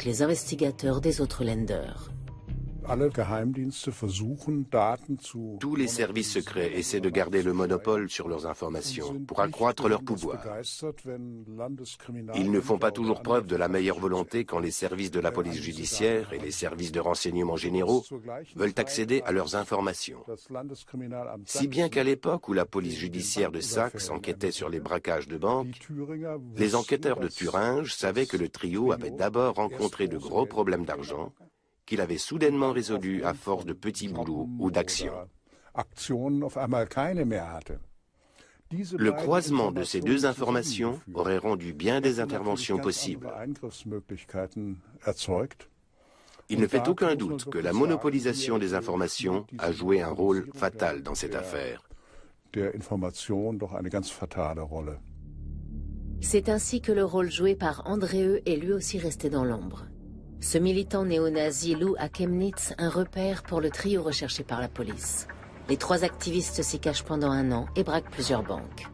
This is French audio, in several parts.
les investigateurs des autres lenders. Tous les services secrets essaient de garder le monopole sur leurs informations pour accroître leur pouvoir. Ils ne font pas toujours preuve de la meilleure volonté quand les services de la police judiciaire et les services de renseignement généraux veulent accéder à leurs informations. Si bien qu'à l'époque où la police judiciaire de Saxe enquêtait sur les braquages de banques, les enquêteurs de Thuringe savaient que le trio avait d'abord rencontré de gros problèmes d'argent qu'il avait soudainement résolu à force de petits boulots ou d'actions. Le croisement de ces deux informations aurait rendu bien des interventions possibles. Il ne fait aucun doute que la monopolisation des informations a joué un rôle fatal dans cette affaire. C'est ainsi que le rôle joué par Andréeu est lui aussi resté dans l'ombre. Ce militant néo-nazi loue à Chemnitz un repère pour le trio recherché par la police. Les trois activistes s'y cachent pendant 1 an et braquent plusieurs banques.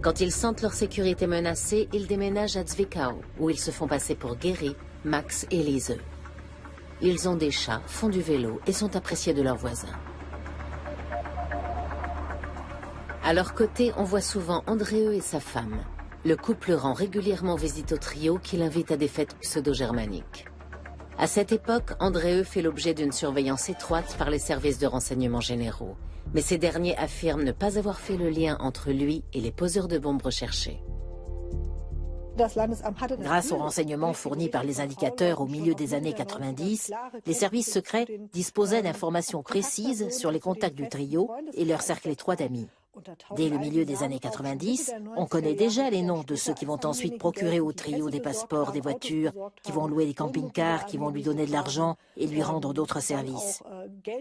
Quand ils sentent leur sécurité menacée, ils déménagent à Zwickau, où ils se font passer pour Gary, Max et Lise. Ils ont des chats, font du vélo et sont appréciés de leurs voisins. À leur côté, on voit souvent Andréeu et sa femme. Le couple rend régulièrement visite au trio qui l'invite à des fêtes pseudo-germaniques. À cette époque, Andréeu fait l'objet d'une surveillance étroite par les services de renseignement généraux. Mais ces derniers affirment ne pas avoir fait le lien entre lui et les poseurs de bombes recherchés. Grâce aux renseignements fournis par les indicateurs au milieu des années 90, les services secrets disposaient d'informations précises sur les contacts du trio et leur cercle étroit d'amis. Dès le milieu des années 90, on connaît déjà les noms de ceux qui vont ensuite procurer au trio des passeports, des voitures, qui vont louer des camping-cars, qui vont lui donner de l'argent et lui rendre d'autres services.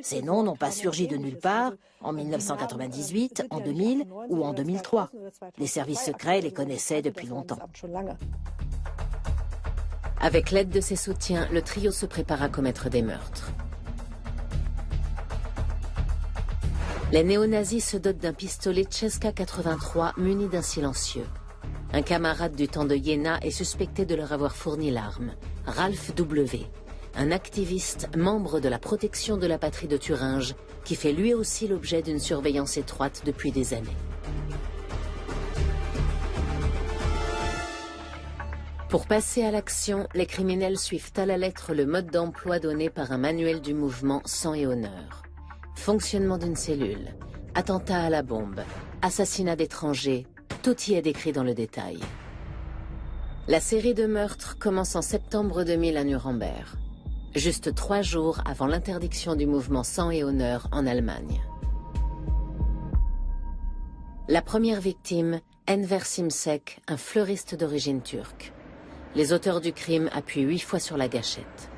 Ces noms n'ont pas surgi de nulle part en 1998, en 2000 ou en 2003. Les services secrets les connaissaient depuis longtemps. Avec l'aide de ses soutiens, le trio se prépare à commettre des meurtres. Les néo-nazis se dotent d'un pistolet Czeska 83 muni d'un silencieux. Un camarade du temps de Jena est suspecté de leur avoir fourni l'arme, Ralph W., un activiste membre de la protection de la patrie de Thuringe, qui fait lui aussi l'objet d'une surveillance étroite depuis des années. Pour passer à l'action, les criminels suivent à la lettre le mode d'emploi donné par un manuel du mouvement Sang et Honneur. Fonctionnement d'une cellule, attentat à la bombe, assassinat d'étrangers, tout y est décrit dans le détail. La série de meurtres commence en septembre 2000 à Nuremberg, juste 3 jours avant l'interdiction du mouvement Sang et Honneur en Allemagne. La première victime, Enver Simsek, un fleuriste d'origine turque. Les auteurs du crime appuient 8 fois sur la gâchette.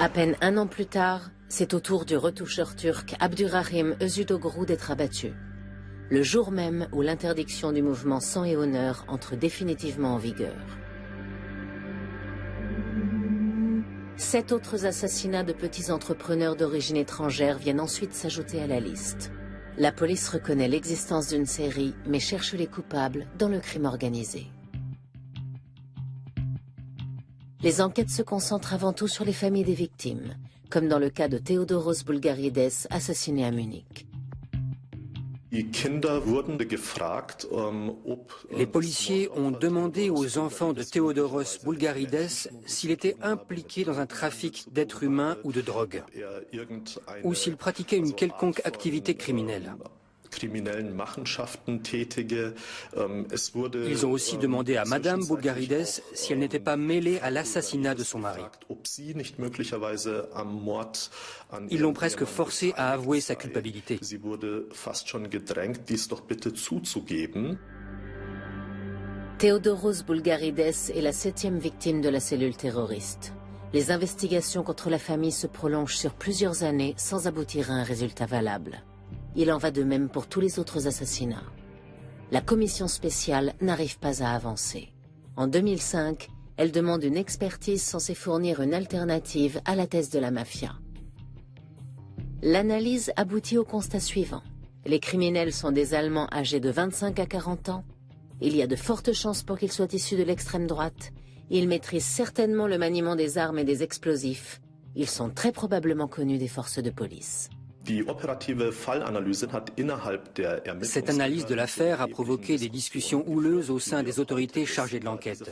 À peine 1 an plus tard, c'est au tour du retoucheur turc Abdurrahim Özüdoglu d'être abattu. Le jour même où l'interdiction du mouvement Sang et Honneur entre définitivement en vigueur. 7 autres assassinats de petits entrepreneurs d'origine étrangère viennent ensuite s'ajouter à la liste. La police reconnaît l'existence d'une série, mais cherche les coupables dans le crime organisé. Les enquêtes se concentrent avant tout sur les familles des victimes, comme dans le cas de Theodoros Boulgarides, assassiné à Munich. Les policiers ont demandé aux enfants de Theodoros Boulgarides s'il était impliqué dans un trafic d'êtres humains ou de drogue, ou s'il pratiquait une quelconque activité criminelle. Ils ont aussi demandé à Madame Boulgarides si elle n'était pas mêlée à l'assassinat de son mari. Ils l'ont presque forcée à avouer sa culpabilité. Theodoros Boulgarides est la 7e victime de la cellule terroriste. Les investigations contre la famille se prolongent sur plusieurs années sans aboutir à un résultat valable. Il en va de même pour tous les autres assassinats. La commission spéciale n'arrive pas à avancer. En 2005, elle demande une expertise censée fournir une alternative à la thèse de la mafia. L'analyse aboutit au constat suivant. Les criminels sont des Allemands âgés de 25 à 40 ans. Il y a de fortes chances pour qu'il soit issu de l'extrême droite. Il maîtrise certainement le maniement des armes et des explosifs. Ils sont très probablement connus des forces de police. Cette analyse de l'affaire a provoqué des discussions houleuses au sein des autorités chargées de l'enquête.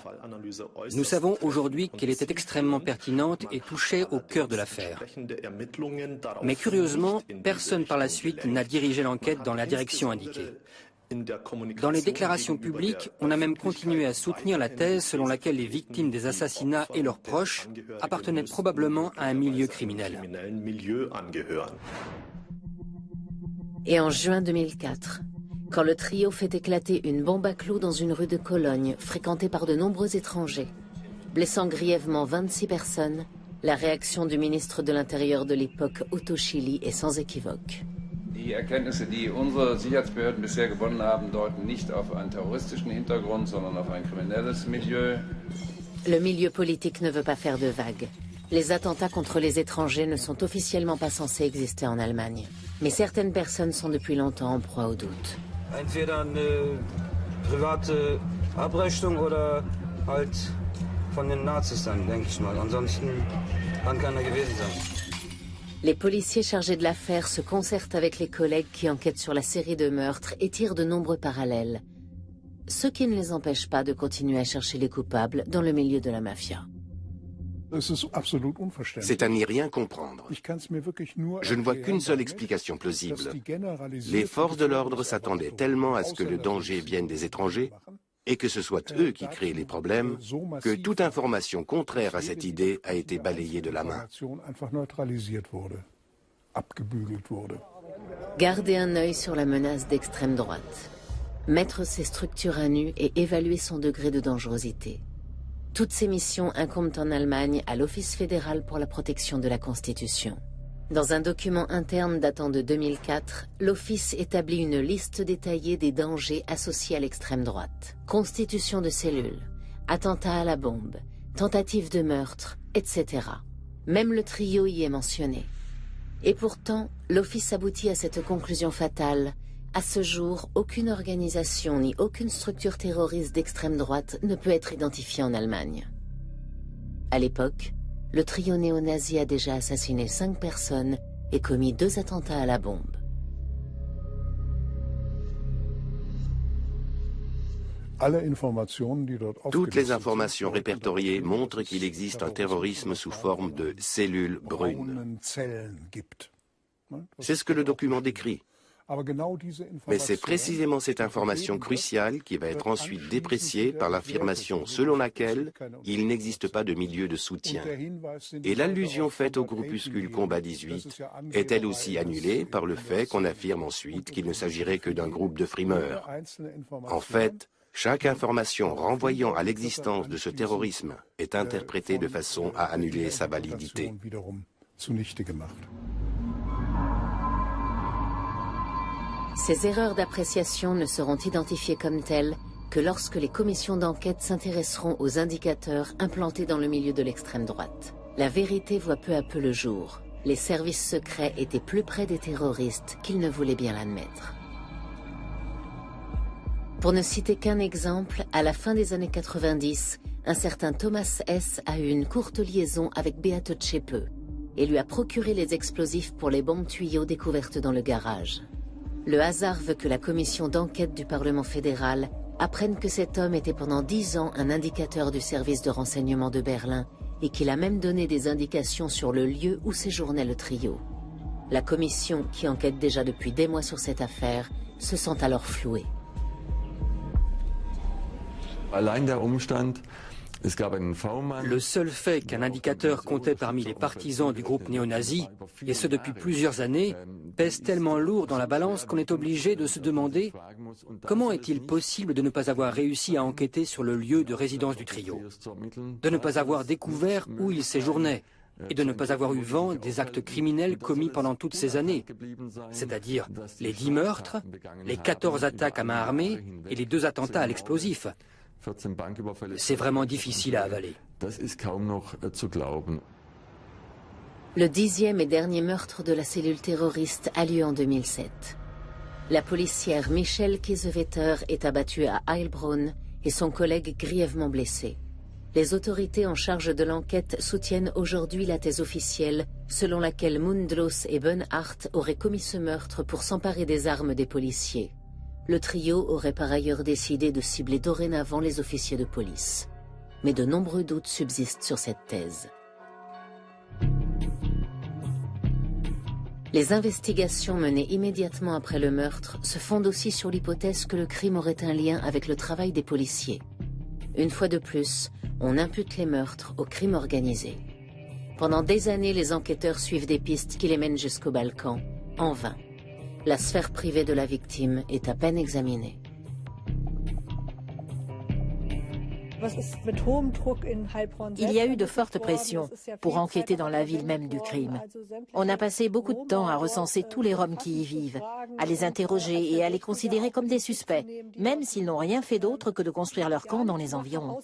Nous savons aujourd'hui qu'elle était extrêmement pertinente et touchait au cœur de l'affaire. Mais curieusement, personne par la suite n'a dirigé l'enquête dans la direction indiquée. Dans les déclarations publiques, on a même continué à soutenir la thèse selon laquelle les victimes des assassinats et leurs proches appartenaient probablement à un milieu criminel. Et en juin 2004, quand le trio fait éclater une bombe à clous dans une rue de Cologne fréquentée par de nombreux étrangers, blessant grièvement 26 personnes, la réaction du ministre de l'Intérieur de l'époque, Otto Schily, est sans équivoque. Die Erkenntnisse, die unsere Sicherheitsbehörden bisher gewonnen haben, deuten nicht auf einen terroristischen Hintergrund, sondern auf ein kriminelles Milieu. Le milieu politique ne veut pas faire de vagues. Les attentats contre les étrangers ne sont officiellement pas censés exister en Allemagne. Mais certaines personnes sont depuis longtemps en proie au doute. Entweder eine private Abrechnung oder halt von den Nazis dann, denke ich mal. Ansonsten kann keiner gewesen sein. Les policiers chargés de l'affaire se concertent avec les collègues qui enquêtent sur la série de meurtres et tirent de nombreux parallèles. Ce qui ne les empêche pas de continuer à chercher les coupables dans le milieu de la mafia. C'est à n'y rien comprendre. Je ne vois qu'une seule explication plausible. Les forces de l'ordre s'attendaient tellement à ce que le danger vienne des étrangers et que ce soit eux qui créent les problèmes, que toute information contraire à cette idée a été balayée de la main. Garder un œil sur la menace d'extrême droite. Mettre ses structures à nu et évaluer son degré de dangerosité. Toutes ces missions incombent en Allemagne à l'Office fédéral pour la protection de la Constitution. Dans un document interne datant de 2004, l'Office établit une liste détaillée des dangers associés à l'extrême droite. Constitution de cellules, attentats à la bombe, tentatives de meurtre, etc. Même le trio y est mentionné. Et pourtant, l'Office aboutit à cette conclusion fatale. À ce jour, aucune organisation ni aucune structure terroriste d'extrême droite ne peut être identifiée en Allemagne. À l'époque, le trio néo-nazi a déjà assassiné 5 personnes et commis 2 attentats à la bombe. Toutes les informations répertoriées montrent qu'il existe un terrorisme sous forme de cellules brunes. C'est ce que le document décrit. Mais c'est précisément cette information cruciale qui va être ensuite dépréciée par l'affirmation selon laquelle il n'existe pas de milieu de soutien. Et l'allusion faite au groupuscule Combat 18 est elle aussi annulée par le fait qu'on affirme ensuite qu'il ne s'agirait que d'un groupe de frimeurs. En fait, chaque information renvoyant à l'existence de ce terrorisme est interprétée de façon à annuler sa validité. Ces erreurs d'appréciation ne seront identifiées comme telles que lorsque les commissions d'enquête s'intéresseront aux indicateurs implantés dans le milieu de l'extrême droite. La vérité voit peu à peu le jour. Les services secrets étaient plus près des terroristes qu'ils ne voulaient bien l'admettre. Pour ne citer qu'un exemple, à la fin des années 90, un certain Thomas S. a eu une courte liaison avec Beate Zschäpe et lui a procuré les explosifs pour les bombes tuyaux découvertes dans le garage. Le hasard veut que la commission d'enquête du Parlement fédéral apprenne que cet homme était pendant 10 ans un indicateur du service de renseignement de Berlin et qu'il a même donné des indications sur le lieu où séjournait le trio. La commission, qui enquête déjà depuis des mois sur cette affaire, se sent alors flouée. Le seul fait qu'un indicateur comptait parmi les partisans du groupe néo-nazi, et ce depuis plusieurs années, pèse tellement lourd dans la balance qu'on est obligé de se demander comment est-il possible de ne pas avoir réussi à enquêter sur le lieu de résidence du trio, de ne pas avoir découvert où il séjournait, et de ne pas avoir eu vent des actes criminels commis pendant toutes ces années, c'est-à-dire les 10 meurtres, les 14 attaques à main armée et les 2 attentats à l'explosif. C'est vraiment difficile à avaler. Le 10e et dernier meurtre de la cellule terroriste a lieu en 2007. La policière Michelle Kiesewetter est abattue à Heilbronn et son collègue grièvement blessé. Les autorités en charge de l'enquête soutiennent aujourd'hui la thèse officielle selon laquelle Mundlos et Bernhardt auraient commis ce meurtre pour s'emparer des armes des policiers. Le trio aurait par ailleurs décidé de cibler dorénavant les officiers de police. Mais de nombreux doutes subsistent sur cette thèse. Les investigations menées immédiatement après le meurtre se fondent aussi sur l'hypothèse que le crime aurait un lien avec le travail des policiers. Une fois de plus, on impute les meurtres au crime organisé. Pendant des années, les enquêteurs suivent des pistes qui les mènent jusqu'au Balkan, en vain. La sphère privée de la victime est à peine examinée. Il y a eu de fortes pressions pour enquêter dans la ville même du crime. On a passé beaucoup de temps à recenser tous les Roms qui y vivent, à les interroger et à les considérer comme des suspects, même s'ils n'ont rien fait d'autre que de construire leur camp dans les environs.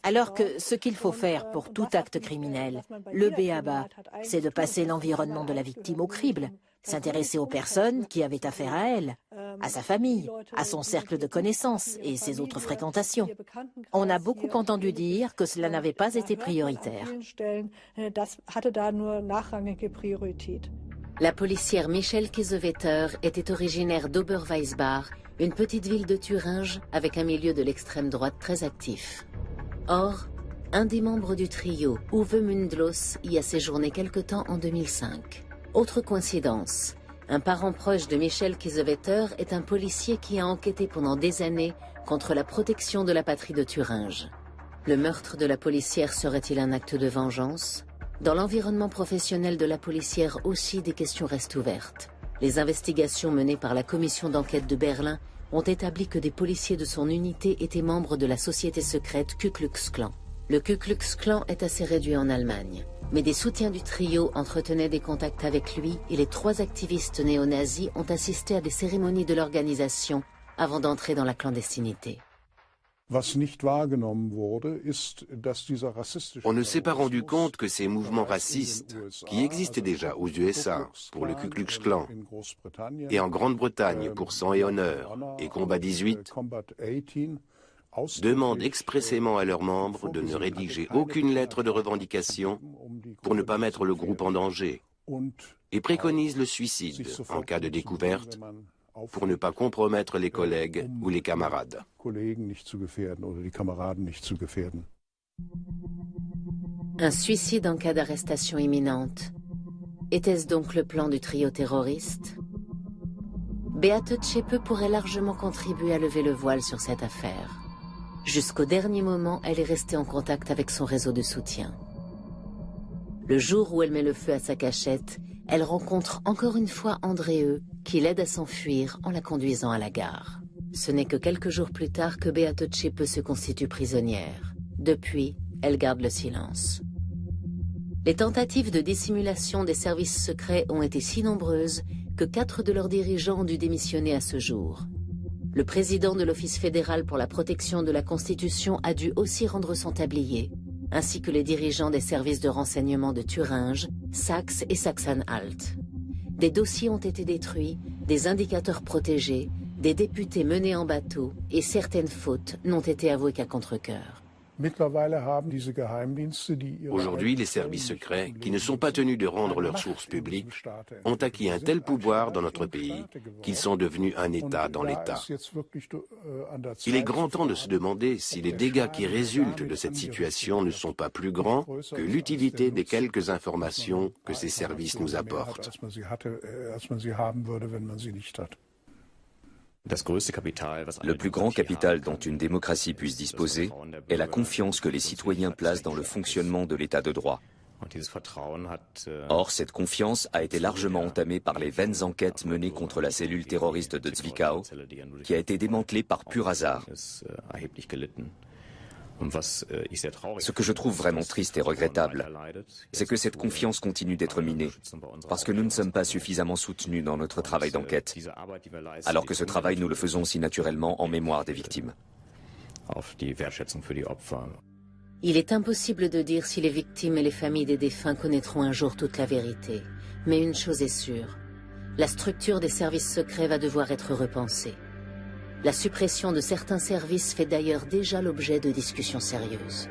Alors que ce qu'il faut faire pour tout acte criminel, le b.a.-ba, c'est de passer l'environnement de la victime au crible, s'intéresser aux personnes qui avaient affaire à elle, à sa famille, à son cercle de connaissances et ses autres fréquentations. On a beaucoup entendu dire que cela n'avait pas été prioritaire. La policière Michelle Kiesewetter était originaire d'Oberweisbach, une petite ville de Thuringe avec un milieu de l'extrême droite très actif. Or, un des membres du trio, Uwe Mundlos, y a séjourné quelque temps en 2005. Autre coïncidence, un parent proche de Michelle Kiesewetter est un policier qui a enquêté pendant des années contre la protection de la patrie de Thuringe. Le meurtre de la policière serait-il un acte de vengeance? Dans l'environnement professionnel de la policière aussi, des questions restent ouvertes. Les investigations menées par la commission d'enquête de Berlin ont établi que des policiers de son unité étaient membres de la société secrète Ku Klux Klan. Le Ku Klux Klan est assez réduit en Allemagne. Mais des soutiens du trio entretenaient des contacts avec lui et les 3 activistes néo-nazis ont assisté à des cérémonies de l'organisation avant d'entrer dans la clandestinité. On ne s'est pas rendu compte que ces mouvements racistes, qui existaient déjà aux USA pour le Ku Klux Klan et en Grande-Bretagne pour Sang et Honneur et Combat 18, demandent expressément à leurs membres de ne rédiger aucune lettre de revendication pour ne pas mettre le groupe en danger et préconisent le suicide en cas de découverte pour ne pas compromettre les collègues ou les camarades. Un suicide en cas d'arrestation imminente. Était-ce donc le plan du trio terroriste? Beate Zschäpe pourrait largement contribuer à lever le voile sur cette affaire. Jusqu'au dernier moment, elle est restée en contact avec son réseau de soutien. Le jour où elle met le feu à sa cachette, elle rencontre encore une fois Andreeu, qui l'aide à s'enfuir en la conduisant à la gare. Ce n'est que quelques jours plus tard que Beate Zschäpe se constitue prisonnière. Depuis, elle garde le silence. Les tentatives de dissimulation des services secrets ont été si nombreuses que 4 de leurs dirigeants ont dû démissionner à ce jour. Le président de l'Office fédéral pour la protection de la Constitution a dû aussi rendre son tablier, ainsi que les dirigeants des services de renseignement de Thuringe, Saxe et Sachsen-Anhalt. Des dossiers ont été détruits, des indicateurs protégés, des députés menés en bateau et certaines fautes n'ont été avouées qu'à contre-cœur. Aujourd'hui, les services secrets, qui ne sont pas tenus de rendre leurs sources publiques, ont acquis un tel pouvoir dans notre pays qu'ils sont devenus un État dans l'État. Il est grand temps de se demander si les dégâts qui résultent de cette situation ne sont pas plus grands que l'utilité des quelques informations que ces services nous apportent. Le plus grand capital dont une démocratie puisse disposer est la confiance que les citoyens placent dans le fonctionnement de l'état de droit. Or, cette confiance a été largement entamée par les vaines enquêtes menées contre la cellule terroriste de Zwickau, qui a été démantelée par pur hasard. Ce que je trouve vraiment triste et regrettable, c'est que cette confiance continue d'être minée, parce que nous ne sommes pas suffisamment soutenus dans notre travail d'enquête, alors que ce travail nous le faisons si naturellement en mémoire des victimes. Il est impossible de dire si les victimes et les familles des défunts connaîtront un jour toute la vérité, mais une chose est sûre, La structure des services secrets va devoir être repensée. La suppression de certains services fait d'ailleurs déjà l'objet de discussions sérieuses.